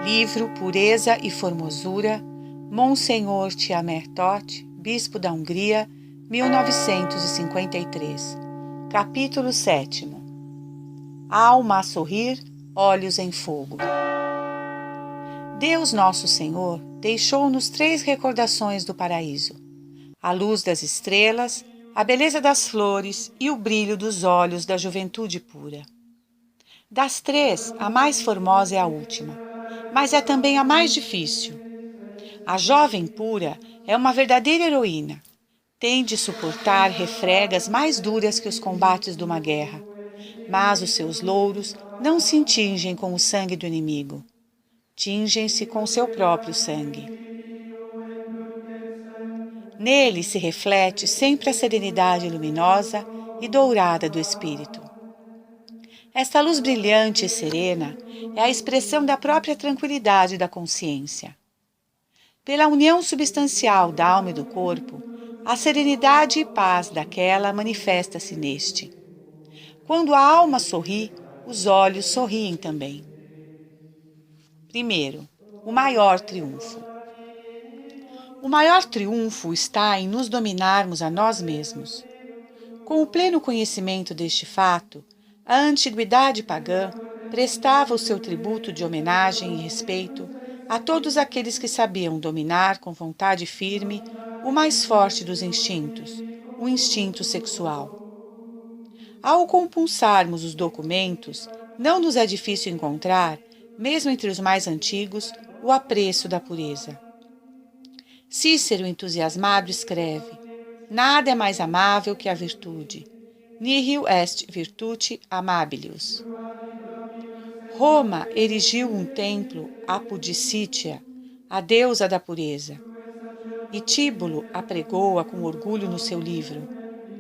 Livro Pureza e Formosura, Monsenhor Tiamer Tot, Bispo da Hungria, 1953. Capítulo 7. Alma a sorrir, olhos em fogo. Deus Nosso Senhor deixou-nos 3 recordações do paraíso: a luz das estrelas, a beleza das flores e o brilho dos olhos da juventude pura. Das 3, a mais formosa é a última, mas é também a mais difícil. A jovem pura é uma verdadeira heroína. Tem de suportar refregas mais duras que os combates de uma guerra, mas os seus louros não se tingem com o sangue do inimigo. Tingem-se com seu próprio sangue. Nele se reflete sempre a serenidade luminosa e dourada do espírito. Esta luz brilhante e serena é a expressão da própria tranquilidade da consciência. Pela união substancial da alma e do corpo, a serenidade e paz daquela manifesta-se neste. Quando a alma sorri, os olhos sorriem também. Primeiro, o maior triunfo. O maior triunfo está em nos dominarmos a nós mesmos. Com o pleno conhecimento deste fato, a antiguidade pagã prestava o seu tributo de homenagem e respeito a todos aqueles que sabiam dominar com vontade firme o mais forte dos instintos, o instinto sexual. Ao compulsarmos os documentos, não nos é difícil encontrar, mesmo entre os mais antigos, o apreço da pureza. Cícero, entusiasmado, escreve: nada é mais amável que a virtude. Nihil est virtute amabilius. Roma erigiu um templo a Pudicítia, a deusa da pureza. E Tíbulo apregou-a com orgulho no seu livro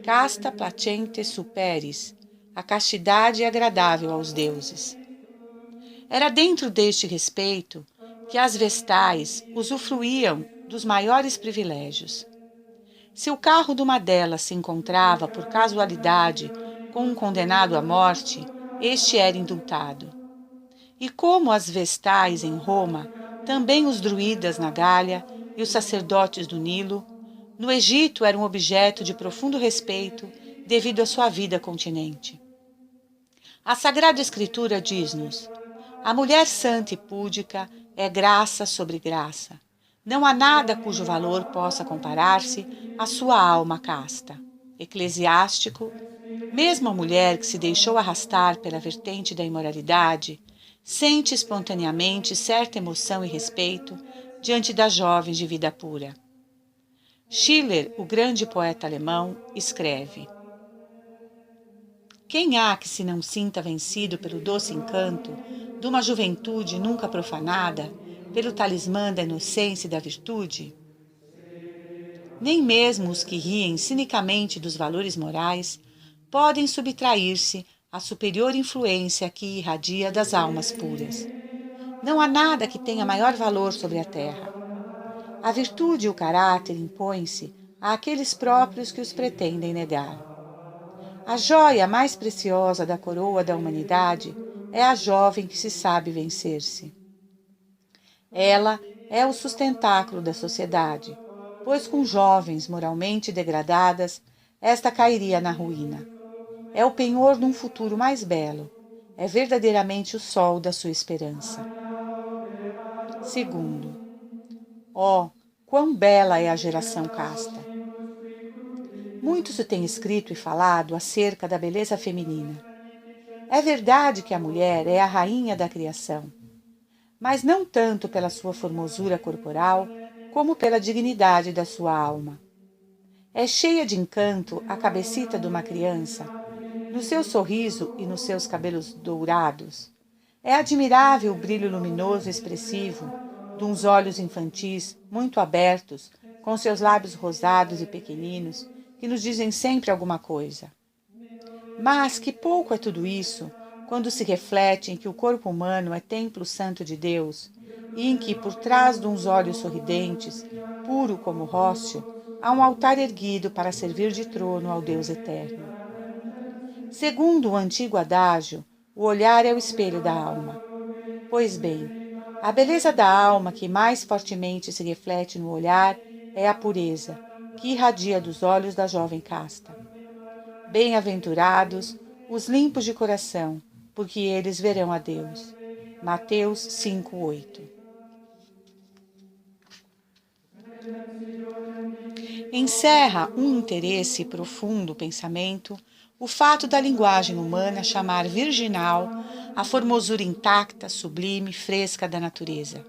Casta placente superis, a castidade agradável aos deuses. Era dentro deste respeito que as vestais usufruíam dos maiores privilégios. Se o carro de uma delas se encontrava, por casualidade, com um condenado à morte, este era indultado. E como as vestais em Roma, também os druidas na Gália e os sacerdotes do Nilo, no Egito eram objeto de profundo respeito devido à sua vida continente. A Sagrada Escritura diz-nos: a mulher santa e púdica é graça sobre graça. Não há nada cujo valor possa comparar-se à sua alma casta. Eclesiástico, mesmo a mulher que se deixou arrastar pela vertente da imoralidade, sente espontaneamente certa emoção e respeito diante das jovens de vida pura. Schiller, o grande poeta alemão, escreve: quem há que se não sinta vencido pelo doce encanto de uma juventude nunca profanada, pelo talismã da inocência e da virtude? Nem mesmo os que riem cinicamente dos valores morais podem subtrair-se à superior influência que irradia das almas puras. Não há nada que tenha maior valor sobre a terra. A virtude e o caráter impõem-se àqueles próprios que os pretendem negar. A joia mais preciosa da coroa da humanidade é a jovem que se sabe vencer-se. Ela é o sustentáculo da sociedade, pois com jovens moralmente degradadas, esta cairia na ruína. É o penhor de um futuro mais belo, é verdadeiramente o sol da sua esperança. Segundo, quão bela é a geração casta! Muito se tem escrito e falado acerca da beleza feminina. É verdade que a mulher é a rainha da criação, mas não tanto pela sua formosura corporal, como pela dignidade da sua alma. É cheia de encanto a cabecita de uma criança, no seu sorriso e nos seus cabelos dourados. É admirável o brilho luminoso e expressivo de uns olhos infantis muito abertos, com seus lábios rosados e pequeninos, que nos dizem sempre alguma coisa. Mas que pouco é tudo isso quando se reflete em que o corpo humano é templo santo de Deus e em que, por trás de uns olhos sorridentes, puro como róseo, há um altar erguido para servir de trono ao Deus eterno. Segundo o antigo adágio, o olhar é o espelho da alma. Pois bem, A beleza da alma que mais fortemente se reflete no olhar é a pureza, que irradia dos olhos da jovem casta. Bem-aventurados os limpos de coração, porque eles verão a Deus. Mateus 5:8. Encerra um interesse profundo pensamento o fato da linguagem humana chamar virginal a formosura intacta, sublime, fresca da natureza.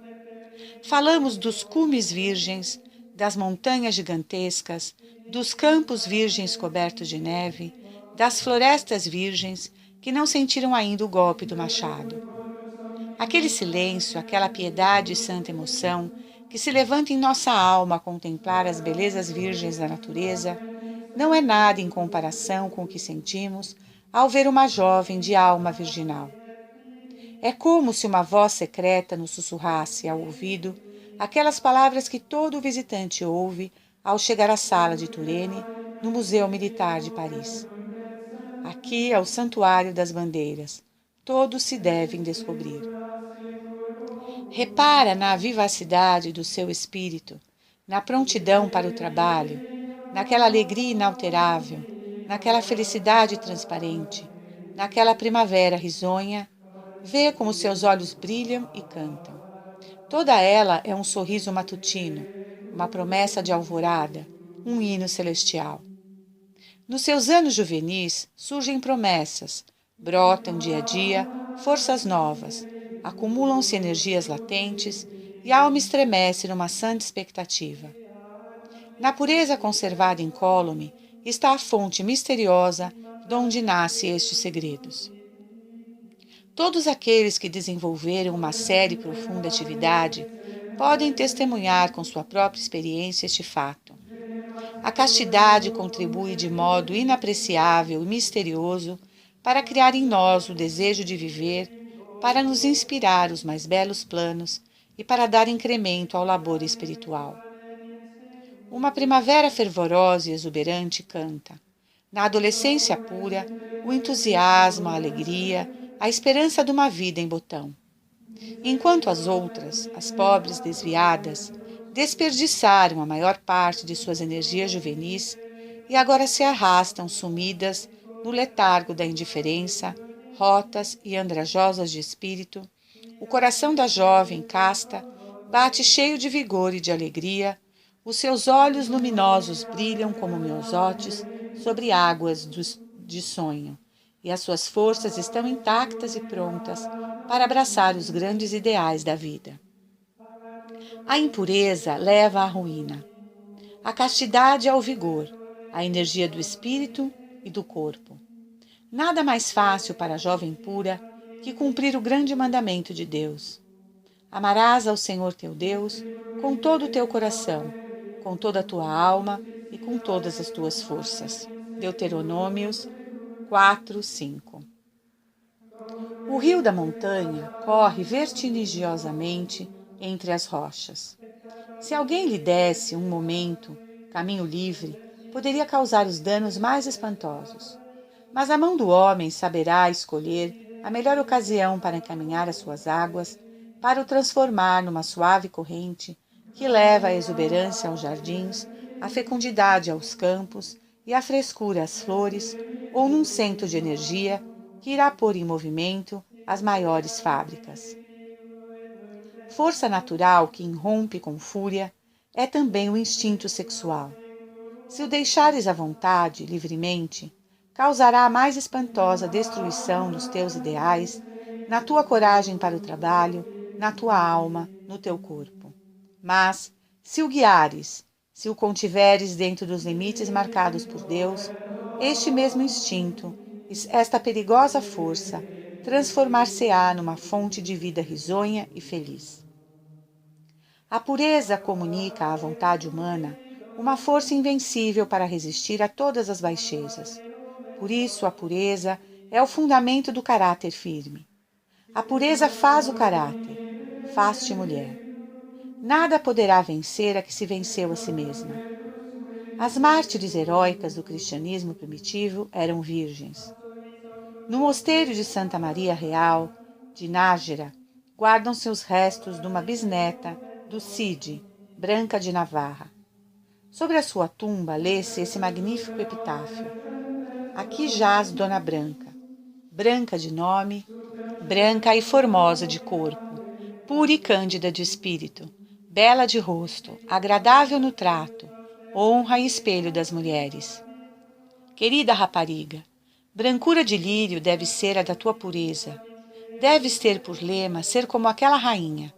Falamos dos cumes virgens, das montanhas gigantescas, dos campos virgens cobertos de neve, das florestas virgens que não sentiram ainda o golpe do machado. Aquele silêncio, aquela piedade e santa emoção que se levanta em nossa alma a contemplar as belezas virgens da natureza, não é nada em comparação com o que sentimos ao ver uma jovem de alma virginal. É como se uma voz secreta nos sussurrasse ao ouvido aquelas palavras que todo visitante ouve ao chegar à sala de Turenne, no Museu Militar de Paris. Aqui é o Santuário das Bandeiras. Todos se devem descobrir. Repara na vivacidade do seu espírito, na prontidão para o trabalho, naquela alegria inalterável, naquela felicidade transparente, naquela primavera risonha. Vê como seus olhos brilham e cantam. Toda ela é um sorriso matutino, uma promessa de alvorada, um hino celestial. Nos seus anos juvenis surgem promessas, brotam dia a dia forças novas, acumulam-se energias latentes e a alma estremece numa santa expectativa. Na pureza conservada incólume está a fonte misteriosa donde nascem estes segredos. Todos aqueles que desenvolveram uma séria e profunda atividade podem testemunhar com sua própria experiência este fato. A castidade contribui de modo inapreciável e misterioso para criar em nós o desejo de viver, para nos inspirar os mais belos planos e para dar incremento ao labor espiritual. Uma primavera fervorosa e exuberante canta. Na adolescência pura, o entusiasmo, a alegria, a esperança de uma vida em botão. Enquanto as outras, as pobres desviadas, desperdiçaram a maior parte de suas energias juvenis e agora se arrastam sumidas no letargo da indiferença, rotas e andrajosas de espírito, o coração da jovem casta bate cheio de vigor e de alegria, os seus olhos luminosos brilham como miosotes sobre águas de sonho, e as suas forças estão intactas e prontas para abraçar os grandes ideais da vida. A impureza leva à ruína. A castidade ao vigor, à energia do espírito e do corpo. Nada mais fácil para a jovem pura que cumprir o grande mandamento de Deus. Amarás ao Senhor teu Deus com todo o teu coração, com toda a tua alma e com todas as tuas forças. Deuteronômios 4:5. O rio da montanha corre vertiginosamente entre as rochas. Se alguém lhe desse um momento, caminho livre, poderia causar os danos mais espantosos. Mas a mão do homem saberá escolher a melhor ocasião para encaminhar as suas águas, para o transformar numa suave corrente que leva a exuberância aos jardins, a fecundidade aos campos e a frescura às flores, ou num centro de energia que irá pôr em movimento as maiores fábricas. Força natural que irrompe com fúria é também o instinto sexual. Se o deixares à vontade, livremente, causará a mais espantosa destruição dos teus ideais, na tua coragem para o trabalho, na tua alma, no teu corpo. Mas, se o guiares, se o contiveres dentro dos limites marcados por Deus, este mesmo instinto, esta perigosa força, transformar-se-á numa fonte de vida risonha e feliz. A pureza comunica à vontade humana uma força invencível para resistir a todas as baixezas. Por isso, a pureza é o fundamento do caráter firme. A pureza faz o caráter, faz-te mulher. Nada poderá vencer a que se venceu a si mesma. As mártires heróicas do cristianismo primitivo eram virgens. No mosteiro de Santa Maria Real, de Nájera, guardam seus restos de uma bisneta do Cid, Branca de Navarra. Sobre a sua tumba lê-se esse magnífico epitáfio: aqui jaz Dona Branca, branca de nome, branca e formosa de corpo, pura e cândida de espírito, bela de rosto, agradável no trato, honra e espelho das mulheres. Querida rapariga, brancura de lírio deve ser a da tua pureza. Deves ter por lema ser como aquela rainha,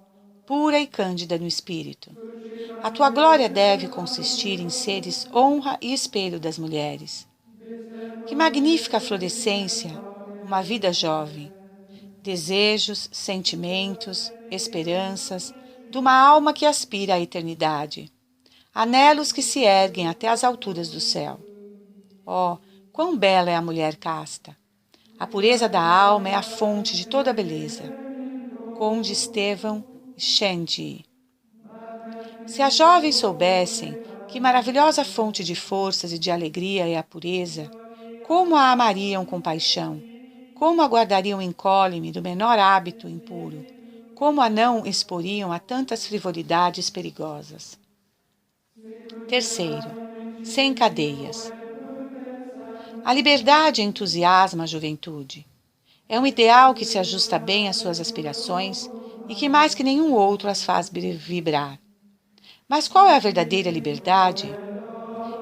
pura e cândida no espírito. A tua glória deve consistir em seres honra e espelho das mulheres. Que magnífica florescência, uma vida jovem! Desejos, sentimentos, esperanças, de uma alma que aspira à eternidade. Anelos que se erguem até as alturas do céu. Oh, quão bela é a mulher casta! A pureza da alma é a fonte de toda a beleza. Conde Estevão Xendi. Se as jovens soubessem que maravilhosa fonte de forças e de alegria é a pureza, como a amariam com paixão, como a guardariam incólume do menor hábito impuro, como a não exporiam a tantas frivolidades perigosas. Terceiro, sem cadeias. A liberdade entusiasma a juventude. É um ideal que se ajusta bem às suas aspirações e que mais que nenhum outro as faz vibrar. Mas qual é a verdadeira liberdade?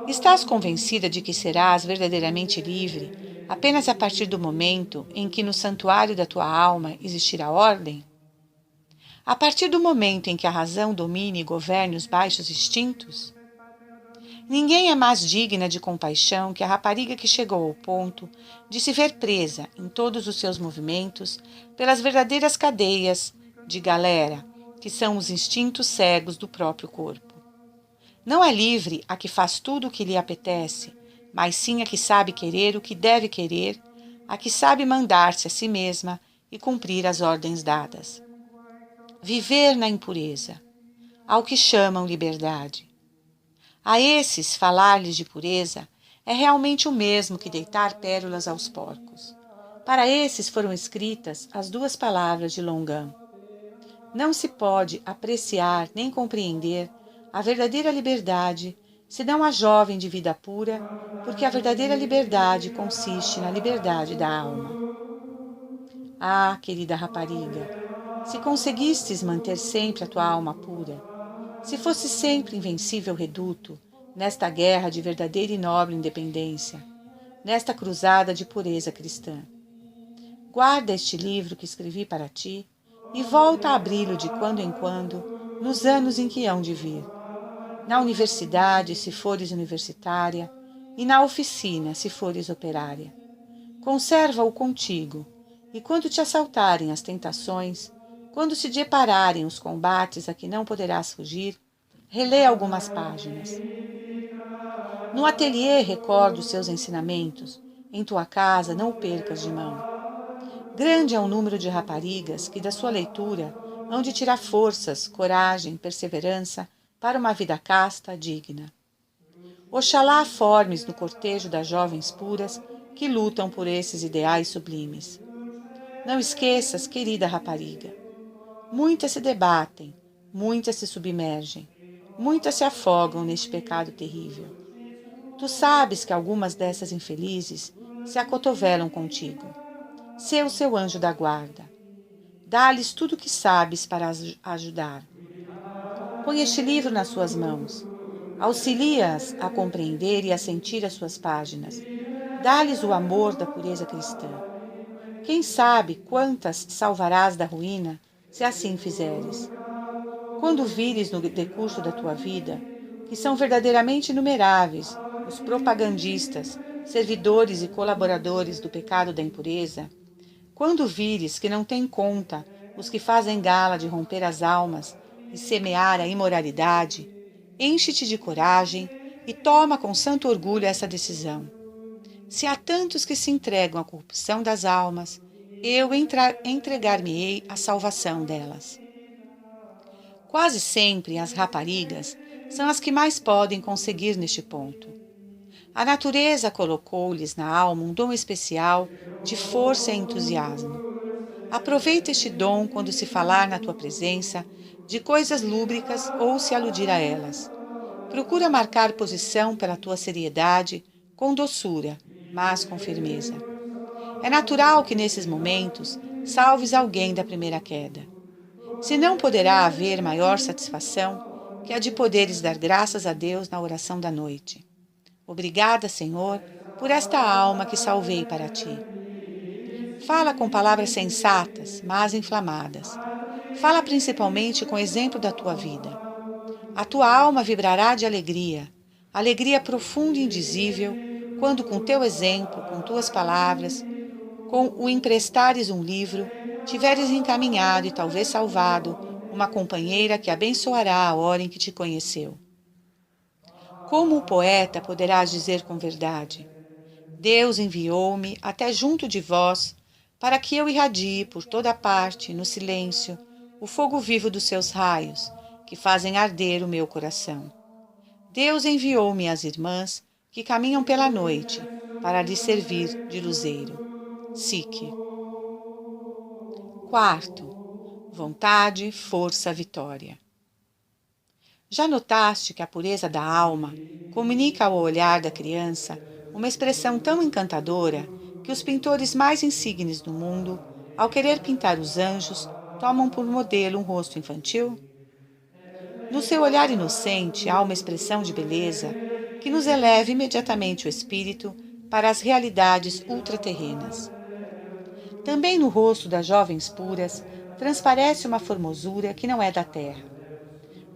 Estás convencida de que serás verdadeiramente livre apenas a partir do momento em que no santuário da tua alma existirá ordem? A partir do momento em que a razão domine e governe os baixos instintos? Ninguém é mais digna de compaixão que a rapariga que chegou ao ponto de se ver presa em todos os seus movimentos pelas verdadeiras cadeias de galera, que são os instintos cegos do próprio corpo. Não é livre a que faz tudo o que lhe apetece, mas sim a que sabe querer o que deve querer, a que sabe mandar-se a si mesma e cumprir as ordens dadas. Viver na impureza, ao que chamam liberdade. A esses, falar-lhes de pureza é realmente o mesmo que deitar pérolas aos porcos. Para esses foram escritas as duas palavras de Longan. Não se pode apreciar nem compreender a verdadeira liberdade senão a jovem de vida pura, porque a verdadeira liberdade consiste na liberdade da alma. Ah, querida rapariga, se conseguistes manter sempre a tua alma pura, se fosse sempre invencível reduto, nesta guerra de verdadeira e nobre independência, nesta cruzada de pureza cristã. Guarda este livro que escrevi para ti e volta a abri-lo de quando em quando, nos anos em que hão de vir. Na universidade, se fores universitária, e na oficina, se fores operária. Conserva-o contigo, e quando te assaltarem as tentações, quando se depararem os combates a que não poderás fugir, relê algumas páginas. No ateliê recorda os seus ensinamentos, em tua casa não o percas de mão. Grande é o número de raparigas que da sua leitura hão de tirar forças, coragem, perseverança para uma vida casta, digna. Oxalá formes no cortejo das jovens puras que lutam por esses ideais sublimes. Não esqueças, querida rapariga, muitas se debatem, muitas se submergem, muitas se afogam neste pecado terrível. Tu sabes que algumas dessas infelizes se acotovelam contigo. Sê o seu anjo da guarda. Dá-lhes tudo o que sabes para as ajudar. Põe este livro nas suas mãos. Auxilia-as a compreender e a sentir as suas páginas. Dá-lhes o amor da pureza cristã. Quem sabe quantas salvarás da ruína, se assim fizeres. Quando vires no decurso da tua vida, que são verdadeiramente inumeráveis os propagandistas, servidores e colaboradores do pecado da impureza, quando vires que não têm conta os que fazem gala de romper as almas e semear a imoralidade, enche-te de coragem e toma com santo orgulho essa decisão. Se há tantos que se entregam à corrupção das almas, eu entregar-me-ei à salvação delas. Quase sempre as raparigas são as que mais podem conseguir neste ponto. A natureza colocou-lhes na alma um dom especial de força e entusiasmo. Aproveita este dom quando se falar na tua presença de coisas lúbricas ou se aludir a elas. Procura marcar posição pela tua seriedade com doçura, mas com firmeza. É natural que nesses momentos salves alguém da primeira queda. Se não poderá haver maior satisfação que a de poderes dar graças a Deus na oração da noite. Obrigada, Senhor, por esta alma que salvei para ti. Fala com palavras sensatas, mas inflamadas. Fala principalmente com o exemplo da tua vida. A tua alma vibrará de alegria, alegria profunda e indizível, quando com teu exemplo, com tuas palavras, com o emprestares um livro, tiveres encaminhado e talvez salvado uma companheira que abençoará a hora em que te conheceu. Como o poeta poderás dizer com verdade: Deus enviou-me até junto de vós, para que eu irradie por toda parte, no silêncio, o fogo vivo dos seus raios, que fazem arder o meu coração. Deus enviou-me às irmãs que caminham pela noite, para lhes servir de luzeiro. Psique. Quarto, vontade, força, vitória. Já notaste que a pureza da alma comunica ao olhar da criança uma expressão tão encantadora que os pintores mais insignes do mundo, ao querer pintar os anjos, tomam por modelo um rosto infantil? No seu olhar inocente há uma expressão de beleza que nos eleva imediatamente o espírito para as realidades ultraterrenas. Também no rosto das jovens puras transparece uma formosura que não é da terra.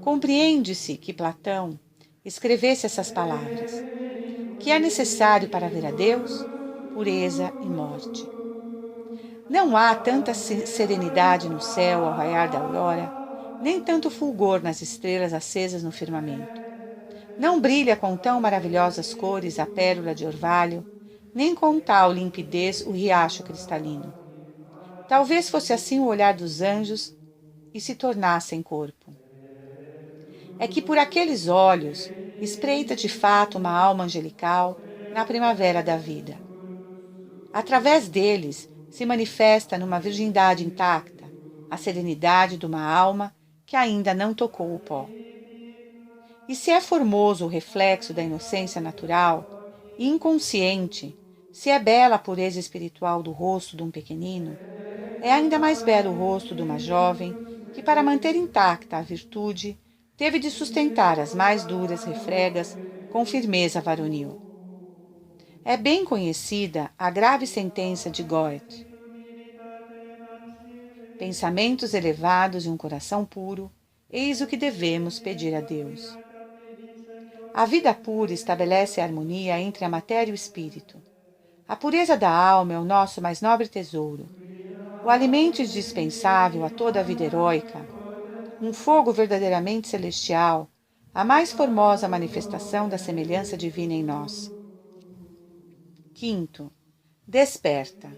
Compreende-se que Platão escrevesse essas palavras: que é necessário para ver a Deus? Pureza e morte. Não há tanta serenidade no céu ao raiar da aurora, nem tanto fulgor nas estrelas acesas no firmamento. Não brilha com tão maravilhosas cores a pérola de orvalho, nem com tal limpidez o riacho cristalino. Talvez fosse assim o olhar dos anjos e se tornassem corpo. É que por aqueles olhos espreita de fato uma alma angelical na primavera da vida. Através deles se manifesta numa virgindade intacta a serenidade de uma alma que ainda não tocou o pó. E se é formoso o reflexo da inocência natural e inconsciente, se é bela a pureza espiritual do rosto de um pequenino, é ainda mais belo o rosto de uma jovem que, para manter intacta a virtude, teve de sustentar as mais duras refregas com firmeza varonil. É bem conhecida a grave sentença de Goethe: pensamentos elevados e um coração puro, eis o que devemos pedir a Deus. A vida pura estabelece a harmonia entre a matéria e o espírito. A pureza da alma é o nosso mais nobre tesouro, o alimento indispensável a toda a vida heróica, um fogo verdadeiramente celestial, a mais formosa manifestação da semelhança divina em nós. Quinto, desperta.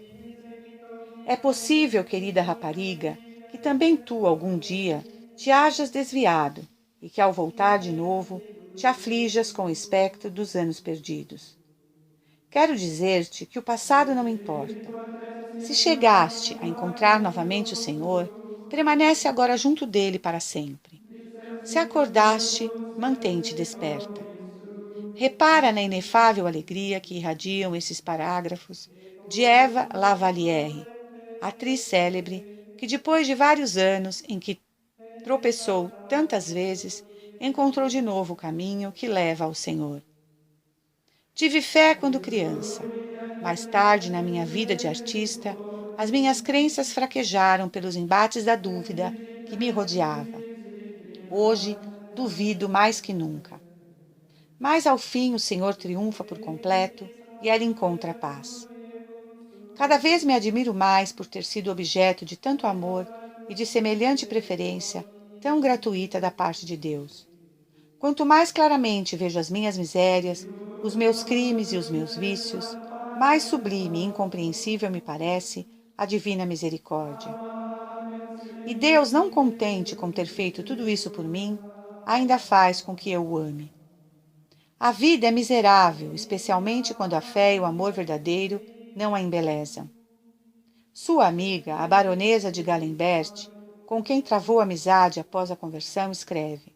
É possível, querida rapariga, que também tu, algum dia, te hajas desviado e que, ao voltar de novo, te aflijas com o espectro dos anos perdidos. Quero dizer-te que o passado não importa. Se chegaste a encontrar novamente o Senhor, permanece agora junto dele para sempre. Se acordaste, mantém-te desperta. Repara na inefável alegria que irradiam esses parágrafos de Eva Lavalliere, atriz célebre que, depois de vários anos em que tropeçou tantas vezes, encontrou de novo o caminho que leva ao Senhor. Tive fé quando criança. Mais tarde, na minha vida de artista, as minhas crenças fraquejaram pelos embates da dúvida que me rodeava. Hoje, duvido mais que nunca. Mas, ao fim, o Senhor triunfa por completo e ela encontra a paz. Cada vez me admiro mais por ter sido objeto de tanto amor e de semelhante preferência tão gratuita da parte de Deus. Quanto mais claramente vejo as minhas misérias, os meus crimes e os meus vícios, mais sublime e incompreensível me parece a divina misericórdia. E Deus, não contente com ter feito tudo isso por mim, ainda faz com que eu o ame. A vida é miserável, especialmente quando a fé e o amor verdadeiro não a embelezam. Sua amiga, a baronesa de Gallenberg, com quem travou amizade após a conversão, escreve: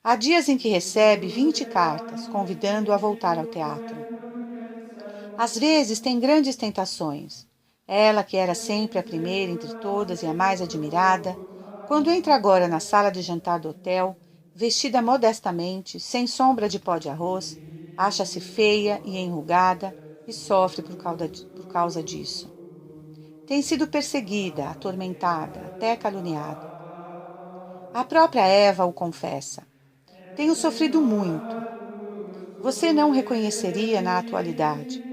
há dias em que recebe 20 cartas, convidando-o a voltar ao teatro. Às vezes tem grandes tentações. Ela, que era sempre a primeira entre todas e a mais admirada, quando entra agora na sala de jantar do hotel, vestida modestamente, sem sombra de pó de arroz, acha-se feia e enrugada e sofre por causa disso. Tem sido perseguida, atormentada, até caluniada. A própria Eva o confessa. Tenho sofrido muito. Você não reconheceria na atualidade.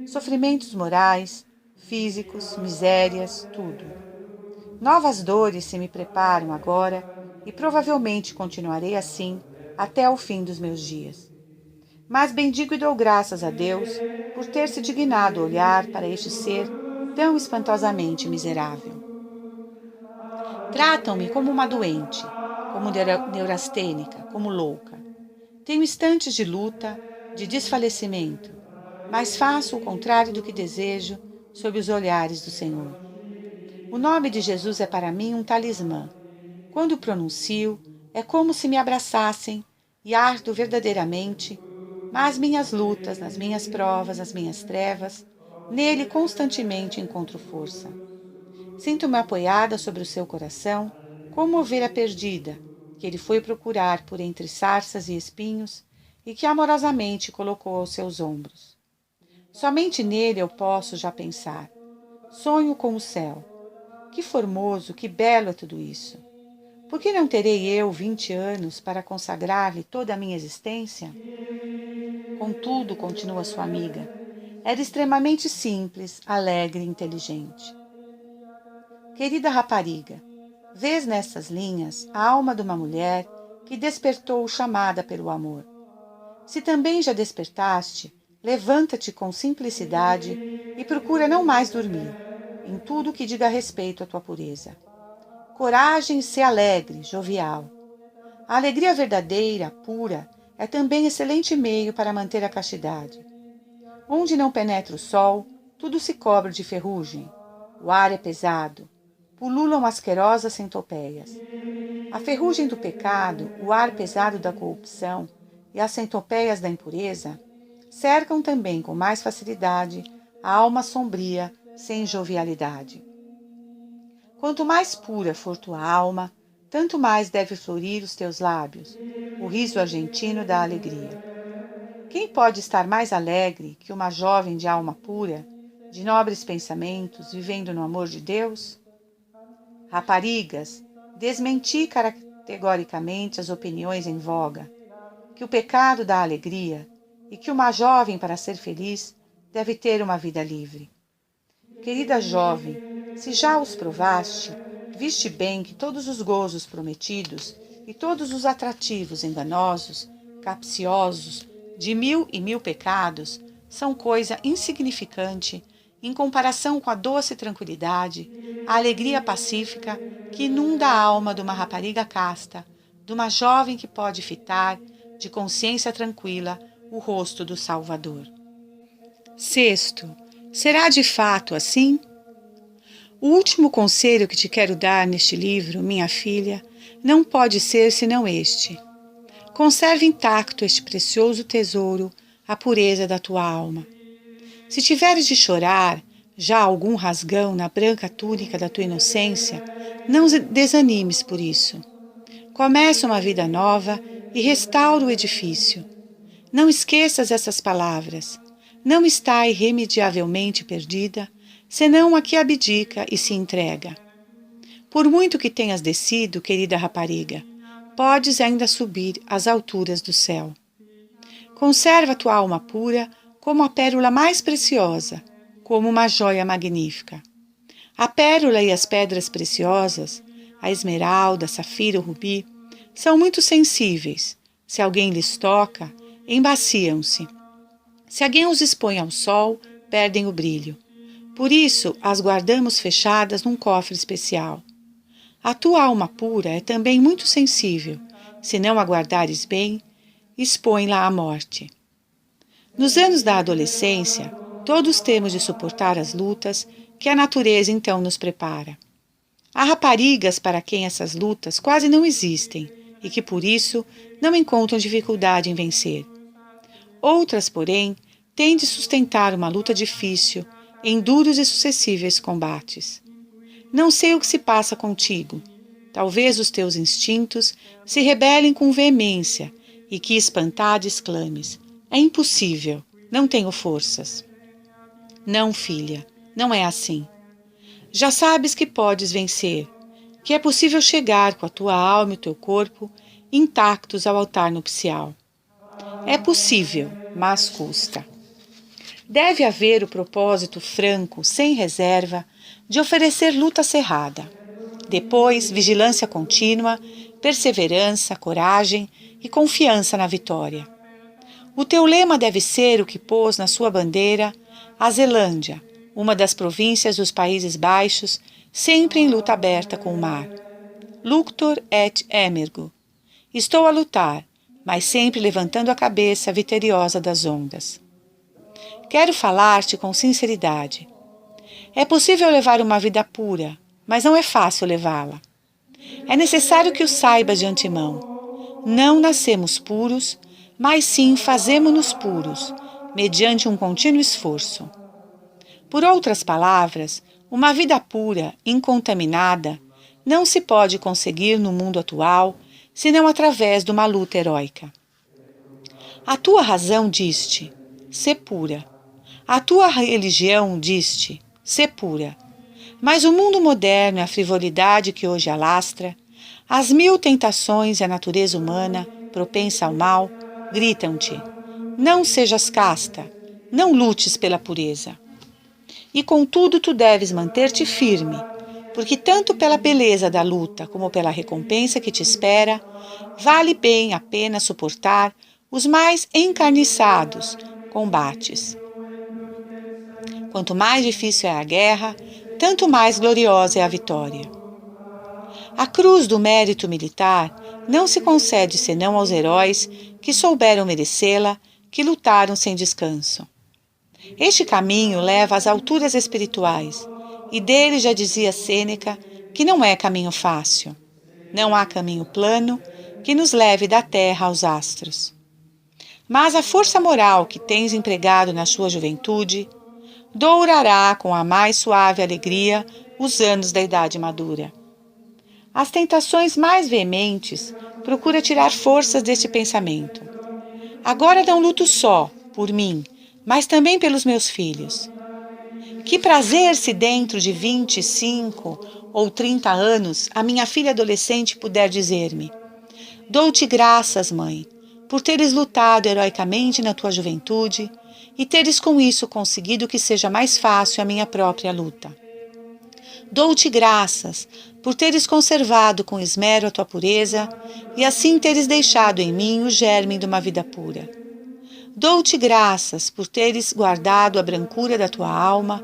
Sofrimentos morais, físicos, misérias, tudo. Novas dores se me preparam agora e provavelmente continuarei assim até o fim dos meus dias. Mas bendigo e dou graças a Deus por ter se dignado olhar para este ser tão espantosamente miserável. Tratam-me como uma doente, como neurastênica, como louca. Tenho instantes de luta, de desfalecimento, mas faço o contrário do que desejo sob os olhares do Senhor. O nome de Jesus é para mim um talismã. Quando o pronuncio, é como se me abraçassem e ardo verdadeiramente, mas minhas lutas, nas minhas provas, nas minhas trevas, nele constantemente encontro força. Sinto-me apoiada sobre o seu coração, como ovelha perdida, que ele foi procurar por entre sarças e espinhos e que amorosamente colocou aos seus ombros. Somente nele eu posso já pensar. Sonho com o céu. Que formoso, que belo é tudo isso! Por que não terei eu 20 anos para consagrar-lhe toda a minha existência? Contudo, continua sua amiga, era extremamente simples, alegre e inteligente. Querida rapariga, vês nessas linhas a alma de uma mulher que despertou chamada pelo amor. Se também já despertaste, levanta-te com simplicidade e procura não mais dormir, em tudo que diga respeito à tua pureza. Coragem e ser alegre, jovial. A alegria verdadeira, pura, é também excelente meio para manter a castidade. Onde não penetra o sol, tudo se cobre de ferrugem. O ar é pesado. Pululam asquerosas centopeias. A ferrugem do pecado, o ar pesado da corrupção e as centopeias da impureza cercam também com mais facilidade a alma sombria, sem jovialidade. Quanto mais pura for tua alma, tanto mais deve florir os teus lábios, o riso argentino da alegria. Quem pode estar mais alegre que uma jovem de alma pura, de nobres pensamentos, vivendo no amor de Deus? Raparigas, desmenti categoricamente as opiniões em voga, que o pecado dá alegria e que uma jovem, para ser feliz, deve ter uma vida livre. Querida jovem, se já os provaste, viste bem que todos os gozos prometidos e todos os atrativos enganosos, capciosos, de mil e mil pecados, são coisa insignificante em comparação com a doce tranquilidade, a alegria pacífica que inunda a alma de uma rapariga casta, de uma jovem que pode fitar, de consciência tranquila, o rosto do Salvador. Sexto, será de fato assim? O último conselho que te quero dar neste livro, minha filha, não pode ser senão este. Conserve intacto este precioso tesouro, a pureza da tua alma. Se tiveres de chorar já algum rasgão na branca túnica da tua inocência, não desanimes por isso. Começa uma vida nova e restaura o edifício. Não esqueças essas palavras. Não está irremediavelmente perdida, senão a que abdica e se entrega. Por muito que tenhas descido, querida rapariga, podes ainda subir às alturas do céu. Conserva tua alma pura como a pérola mais preciosa, como uma joia magnífica. A pérola e as pedras preciosas, a esmeralda, safira, o rubi, são muito sensíveis. Se alguém lhes toca, embaciam-se. Se alguém os expõe ao sol, perdem o brilho. Por isso, as guardamos fechadas num cofre especial. A tua alma pura é também muito sensível. Se não a guardares bem, expõe-la à morte. Nos anos da adolescência, todos temos de suportar as lutas que a natureza então nos prepara. Há raparigas para quem essas lutas quase não existem e que, por isso, não encontram dificuldade em vencer. Outras, porém, têm de sustentar uma luta difícil em duros e sucessíveis combates. Não sei o que se passa contigo. Talvez os teus instintos se rebelem com veemência e que, espantada, exclames: é impossível, não tenho forças. Não, filha, não é assim. Já sabes que podes vencer, que é possível chegar com a tua alma e o teu corpo intactos ao altar nupcial. É possível, mas custa. Deve haver o propósito franco, sem reserva, de oferecer luta cerrada. Depois, vigilância contínua, perseverança, coragem e confiança na vitória. O teu lema deve ser o que pôs na sua bandeira a Zelândia, uma das províncias dos Países Baixos, sempre em luta aberta com o mar. Luctor et emergo. Estou a lutar, mas sempre levantando a cabeça vitoriosa das ondas. Quero falar-te com sinceridade. É possível levar uma vida pura, mas não é fácil levá-la. É necessário que o saibas de antemão. Não nascemos puros, mas sim fazemo-nos puros, mediante um contínuo esforço. Por outras palavras, uma vida pura, incontaminada, não se pode conseguir no mundo atual, senão através de uma luta heróica. A tua razão diz-te: sê pura. A tua religião diz-te: sê pura. Mas o mundo moderno e a frivolidade que hoje alastra, as mil tentações e a natureza humana, propensa ao mal, gritam-te: não sejas casta, não lutes pela pureza. E contudo tu deves manter-te firme, porque tanto pela beleza da luta como pela recompensa que te espera, vale bem a pena suportar os mais encarniçados combates. Quanto mais difícil é a guerra, tanto mais gloriosa é a vitória. A cruz do mérito militar não se concede senão aos heróis que souberam merecê-la, que lutaram sem descanso. Este caminho leva às alturas espirituais, e dele já dizia Sêneca que não é caminho fácil. Não há caminho plano que nos leve da terra aos astros. Mas a força moral que tens empregado na sua juventude dourará com a mais suave alegria os anos da idade madura. As tentações mais veementes procura tirar forças deste pensamento. Agora não luto só, por mim, mas também pelos meus filhos. Que prazer se dentro de 25 ou 30 anos a minha filha adolescente puder dizer-me: dou-te graças, mãe, por teres lutado heroicamente na tua juventude e teres com isso conseguido que seja mais fácil a minha própria luta. Dou-te graças por teres conservado com esmero a tua pureza e assim teres deixado em mim o germe de uma vida pura. Dou-te graças por teres guardado a brancura da tua alma,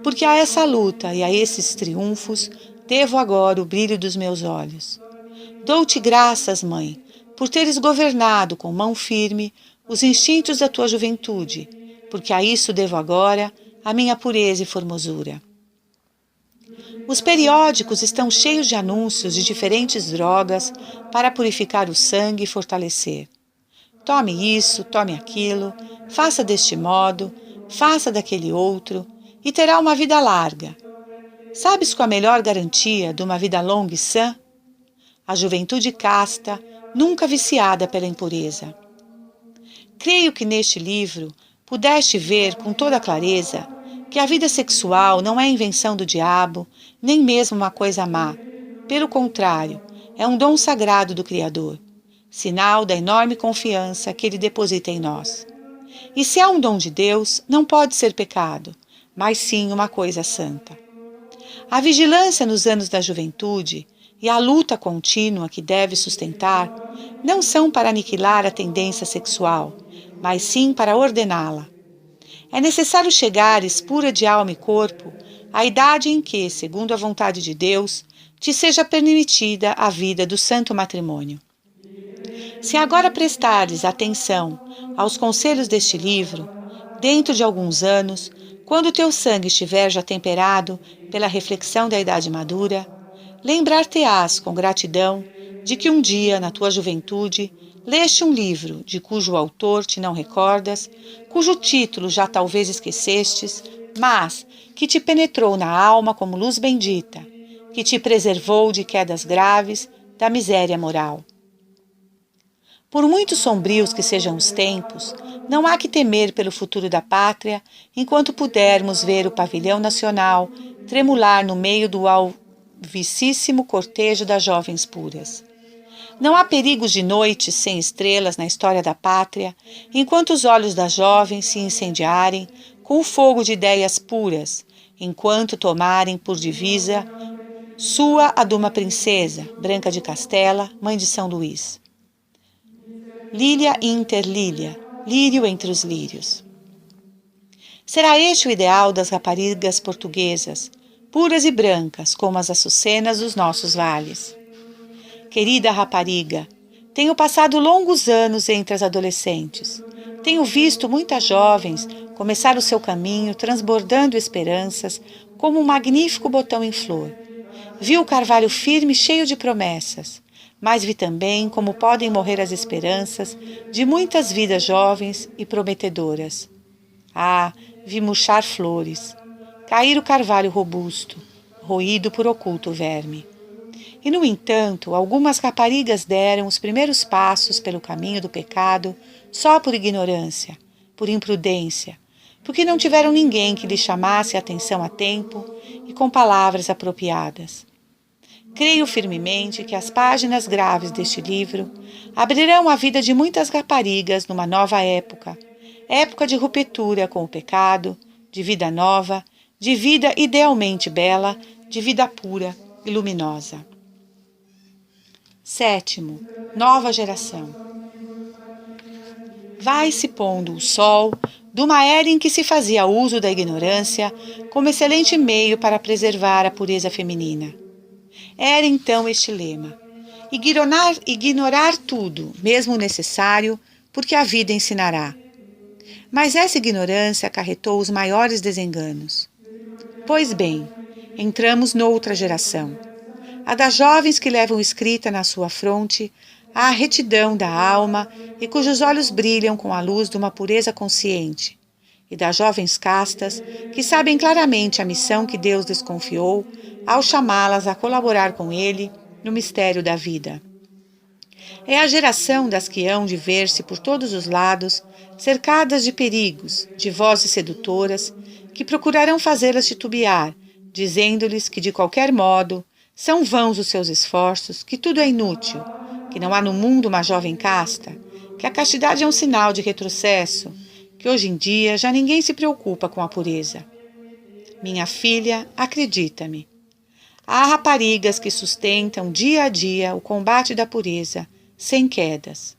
porque a essa luta e a esses triunfos devo agora o brilho dos meus olhos. Dou-te graças, mãe, por teres governado com mão firme os instintos da tua juventude, porque a isso devo agora a minha pureza e formosura. Os periódicos estão cheios de anúncios de diferentes drogas para purificar o sangue e fortalecer. Tome isso, tome aquilo, faça deste modo, faça daquele outro, e terá uma vida larga. Sabes qual a melhor garantia de uma vida longa e sã? A juventude casta, nunca viciada pela impureza. Creio que neste livro pudeste ver com toda clareza que a vida sexual não é invenção do diabo, nem mesmo uma coisa má. Pelo contrário, é um dom sagrado do Criador, sinal da enorme confiança que Ele deposita em nós. E se há um dom de Deus, não pode ser pecado, mas sim uma coisa santa. A vigilância nos anos da juventude e a luta contínua que deve sustentar não são para aniquilar a tendência sexual, mas sim para ordená-la. É necessário chegares pura de alma e corpo à idade em que, segundo a vontade de Deus, te seja permitida a vida do santo matrimônio. Se agora prestares atenção aos conselhos deste livro, dentro de alguns anos, Quando teu sangue estiver já temperado pela reflexão da idade madura, lembrar-te-ás com gratidão de que um dia, na tua juventude, leste um livro de cujo autor te não recordas, cujo título já talvez esquecestes, mas que te penetrou na alma como luz bendita, que te preservou de quedas graves, da miséria moral. Por muito sombrios que sejam os tempos, não há que temer pelo futuro da pátria, enquanto pudermos ver o pavilhão nacional tremular no meio do alvicíssimo cortejo das jovens puras. Não há perigos de noites sem estrelas na história da pátria, enquanto os olhos das jovens se incendiarem com o fogo de ideias puras, enquanto tomarem por divisa sua a de uma princesa, Branca de Castela, mãe de São Luís. Lilia inter lilia, lírio entre os lírios. Será este o ideal das raparigas portuguesas, puras e brancas como as açucenas dos nossos vales. Querida rapariga, tenho passado longos anos entre as adolescentes. Tenho visto muitas jovens começar o seu caminho transbordando esperanças como um magnífico botão em flor. Vi o carvalho firme cheio de promessas, mas vi também como podem morrer as esperanças de muitas vidas jovens e prometedoras. Vi murchar flores, cair o carvalho robusto, roído por oculto verme. E, no entanto, algumas raparigas deram os primeiros passos pelo caminho do pecado só por ignorância, por imprudência, porque não tiveram ninguém que lhes chamasse a atenção a tempo e com palavras apropriadas. Creio firmemente que as páginas graves deste livro abrirão a vida de muitas raparigas numa nova época, época de ruptura com o pecado, de vida nova, de vida idealmente bela, de vida pura e luminosa. 7. Nova geração. Vai-se pondo o sol de uma era em que se fazia uso da ignorância como excelente meio para preservar a pureza feminina. Era então este lema: ignorar tudo, mesmo o necessário, porque a vida ensinará. Mas essa ignorância acarretou os maiores desenganos. Pois bem, entramos noutra geração, a das jovens que levam escrita na sua fronte a retidão da alma e cujos olhos brilham com a luz de uma pureza consciente, e das jovens castas que sabem claramente a missão que Deus lhes confiou ao chamá-las a colaborar com Ele no mistério da vida. É a geração das que hão de ver-se por todos os lados, cercadas de perigos, de vozes sedutoras, que procurarão fazê-las titubear, dizendo-lhes que, de qualquer modo, são vãos os seus esforços, que tudo é inútil, que não há no mundo uma jovem casta, que a castidade é um sinal de retrocesso, que hoje em dia já ninguém se preocupa com a pureza. Minha filha, acredita-me. Há raparigas que sustentam dia a dia o combate da pureza, sem quedas.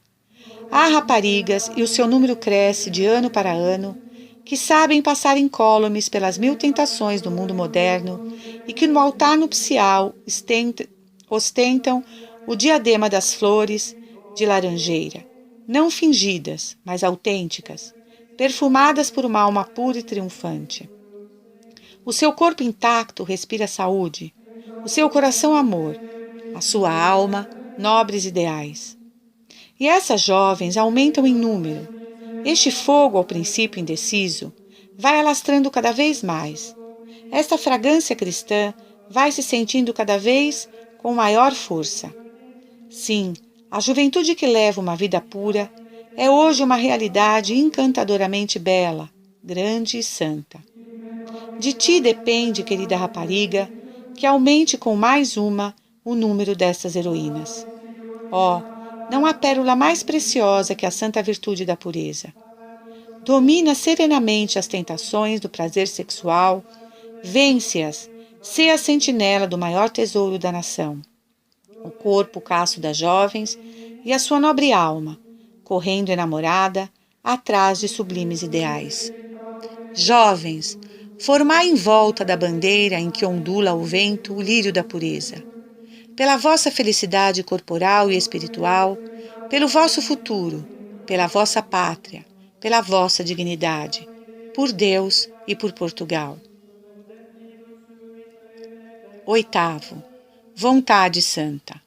Há raparigas, e o seu número cresce de ano para ano, que sabem passar incólumes pelas 1000 tentações do mundo moderno e que no altar nupcial ostentam o diadema das flores de laranjeira, não fingidas, mas autênticas, perfumadas por uma alma pura e triunfante. O seu corpo intacto respira saúde, o seu coração amor, a sua alma nobres ideais. E essas jovens aumentam em número. Este fogo, ao princípio indeciso, vai alastrando cada vez mais. Esta fragrância cristã vai se sentindo cada vez com maior força. Sim, a juventude que leva uma vida pura é hoje uma realidade encantadoramente bela, grande e santa. De ti depende, querida rapariga, que aumente com mais uma o número destas heroínas. Não há pérola mais preciosa que a santa virtude da pureza. Domina serenamente as tentações do prazer sexual, vence-as, sê a sentinela do maior tesouro da nação, o corpo casto das jovens e a sua nobre alma, correndo enamorada atrás de sublimes ideais. Jovens, formai em volta da bandeira em que ondula o vento o lírio da pureza. Pela vossa felicidade corporal e espiritual, pelo vosso futuro, pela vossa pátria, pela vossa dignidade. por Deus e por Portugal. 8º. Vontade santa.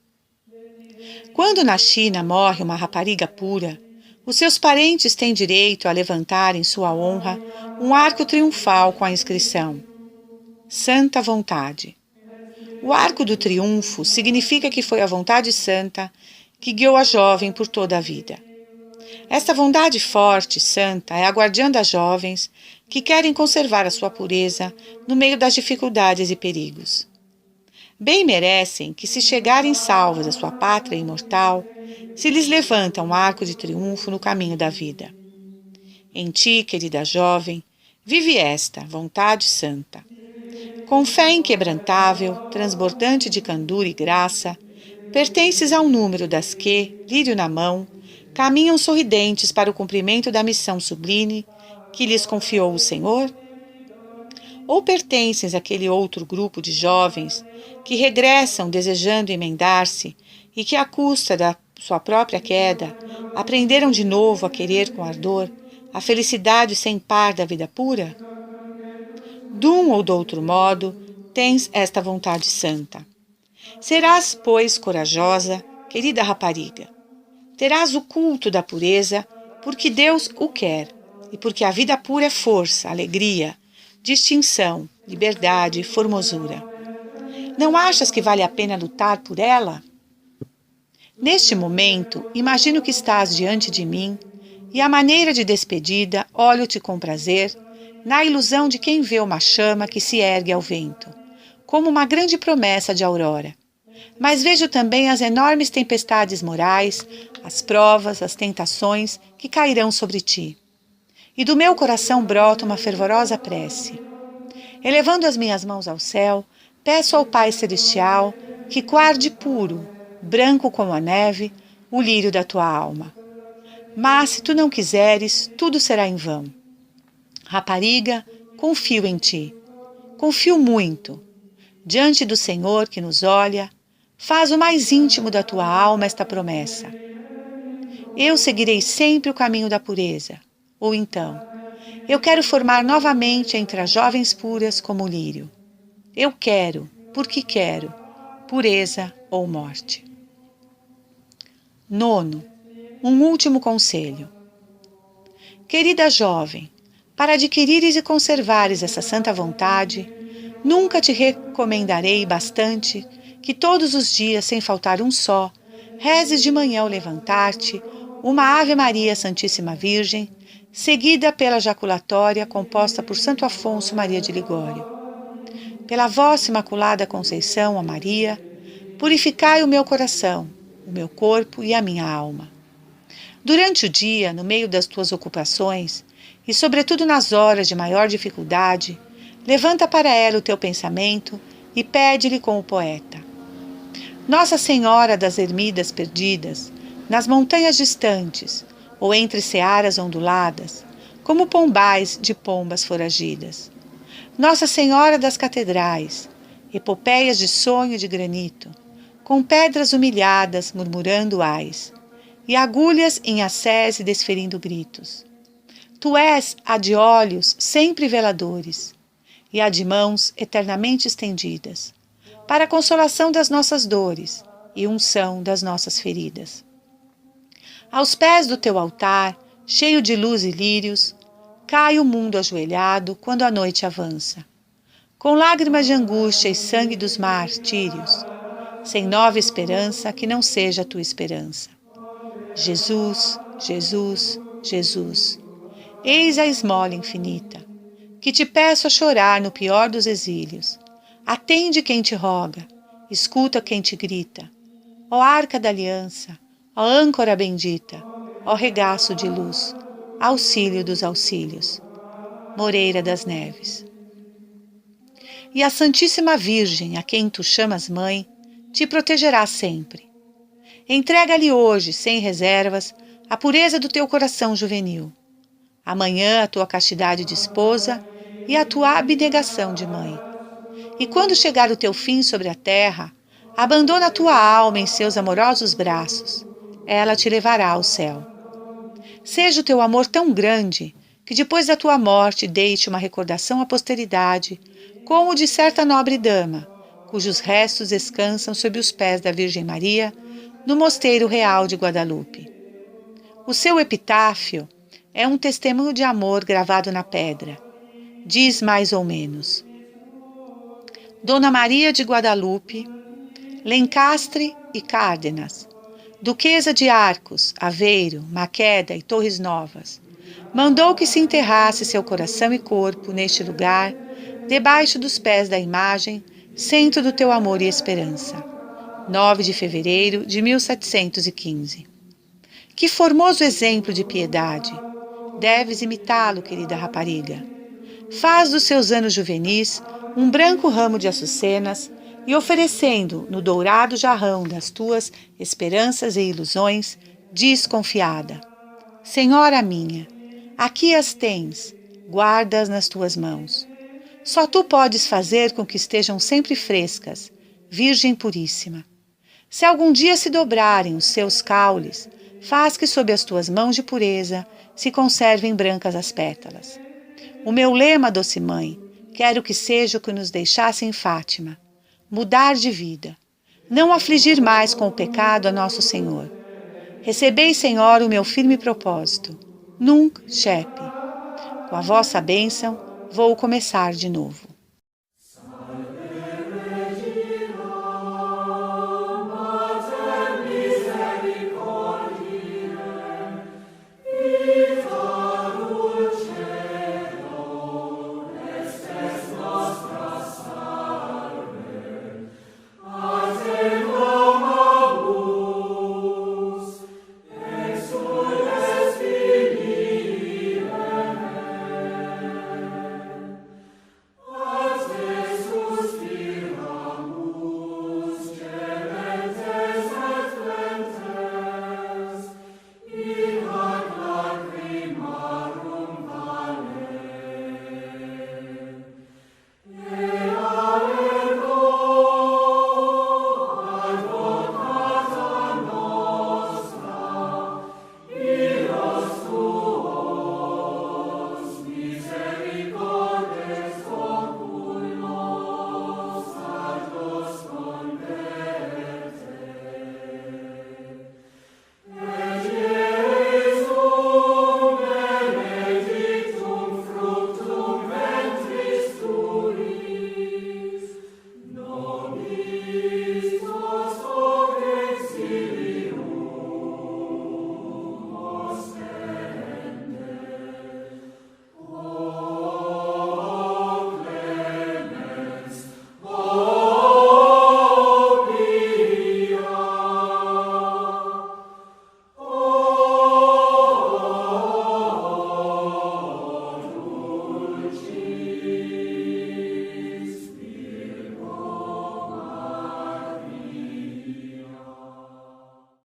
Quando na China morre uma rapariga pura, os seus parentes têm direito a levantar em sua honra um arco triunfal com a inscrição: Santa Vontade. O arco do triunfo significa que foi a vontade santa que guiou a jovem por toda a vida. Esta vontade forte, santa, é a guardiã das jovens que querem conservar a sua pureza no meio das dificuldades e perigos. Bem merecem que, se chegarem salvas à sua pátria imortal, se lhes levanta um arco de triunfo no caminho da vida. Em ti, querida jovem, vive esta vontade santa. Com fé inquebrantável, transbordante de candura e graça, pertences ao número das que, lírio na mão, caminham sorridentes para o cumprimento da missão sublime que lhes confiou o Senhor? Ou pertences àquele outro grupo de jovens que regressam desejando emendar-se e que, à custa da sua própria queda, aprenderam de novo a querer com ardor a felicidade sem par da vida pura? De um ou do outro modo, tens esta vontade santa. Serás, pois, corajosa, querida rapariga. Terás o culto da pureza, porque Deus o quer, e porque a vida pura é força, alegria, distinção, liberdade e formosura. Não achas que vale a pena lutar por ela? Neste momento, imagino que estás diante de mim e, à maneira de despedida, olho-te com prazer, na ilusão de quem vê uma chama que se ergue ao vento, como uma grande promessa de aurora. Mas vejo também as enormes tempestades morais, as provas, as tentações que cairão sobre ti. E do meu coração brota uma fervorosa prece. Elevando as minhas mãos ao céu, peço ao Pai Celestial que guarde puro, branco como a neve, o lírio da tua alma. Mas, se tu não quiseres, tudo será em vão. Rapariga, confio em ti. Confio muito. Diante do Senhor que nos olha, faz o mais íntimo da tua alma esta promessa: eu seguirei sempre o caminho da pureza. Ou então, eu quero formar novamente entre as jovens puras como o lírio. Eu quero, porque quero, pureza ou morte. 9. Um último conselho. Querida jovem, para adquirires e conservares essa santa vontade, nunca te recomendarei bastante que todos os dias, sem faltar um só, rezes de manhã ao levantar-te uma Ave Maria Santíssima Virgem, seguida pela jaculatória composta por Santo Afonso Maria de Ligório. Pela vossa Imaculada Conceição, ó Maria, purificai o meu coração, o meu corpo e a minha alma. Durante o dia, no meio das tuas ocupações, e sobretudo nas horas de maior dificuldade, levanta para ela o teu pensamento e pede-lhe com o poeta: Nossa Senhora das Ermidas Perdidas, nas montanhas distantes, ou entre searas onduladas, como pombais de pombas foragidas. Nossa Senhora das Catedrais, epopeias de sonho de granito, com pedras humilhadas murmurando ais, e agulhas em assese desferindo gritos. Tu és a de olhos sempre veladores, e a de mãos eternamente estendidas, para a consolação das nossas dores e unção das nossas feridas. Aos pés do teu altar, cheio de luz e lírios, cai o mundo ajoelhado quando a noite avança, com lágrimas de angústia e sangue dos martírios, sem nova esperança que não seja a tua esperança. Jesus, Jesus, Jesus, eis a esmola infinita, que te peço a chorar no pior dos exílios. Atende quem te roga, escuta quem te grita. Ó arca da aliança, ó âncora bendita, ó regaço de luz, auxílio dos auxílios. Moreira das Neves. E a Santíssima Virgem, a quem tu chamas mãe, te protegerá sempre. Entrega-lhe hoje, sem reservas, a pureza do teu coração juvenil. Amanhã a tua castidade de esposa e a tua abnegação de mãe. E quando chegar o teu fim sobre a terra, abandona a tua alma em seus amorosos braços. Ela te levará ao céu. Seja o teu amor tão grande que depois da tua morte deixe uma recordação à posteridade, como de certa nobre dama, cujos restos descansam sob os pés da Virgem Maria, no Mosteiro Real de Guadalupe. O seu epitáfio é um testemunho de amor gravado na pedra. Diz mais ou menos: Dona Maria de Guadalupe, Lencastre e Cárdenas, Duquesa de Arcos, Aveiro, Maqueda e Torres Novas, mandou que se enterrasse seu coração e corpo neste lugar, debaixo dos pés da imagem, centro do teu amor e esperança. 9 de fevereiro de 1715. Que formoso exemplo de piedade! Deves imitá-lo, querida rapariga. Faz dos seus anos juvenis um branco ramo de açucenas e, oferecendo no dourado jarrão das tuas esperanças e ilusões, diz confiada: Senhora minha, aqui as tens, guarda-as nas tuas mãos. Só tu podes fazer com que estejam sempre frescas, Virgem Puríssima. Se algum dia se dobrarem os seus caules, faz que sob as tuas mãos de pureza se conservem brancas as pétalas. O meu lema, doce mãe, quero que seja o que nos deixasse em Fátima: mudar de vida, não afligir mais com o pecado a nosso Senhor. Recebei, Senhor, o meu firme propósito. Nunc Chepe. Com a vossa bênção, vou começar de novo.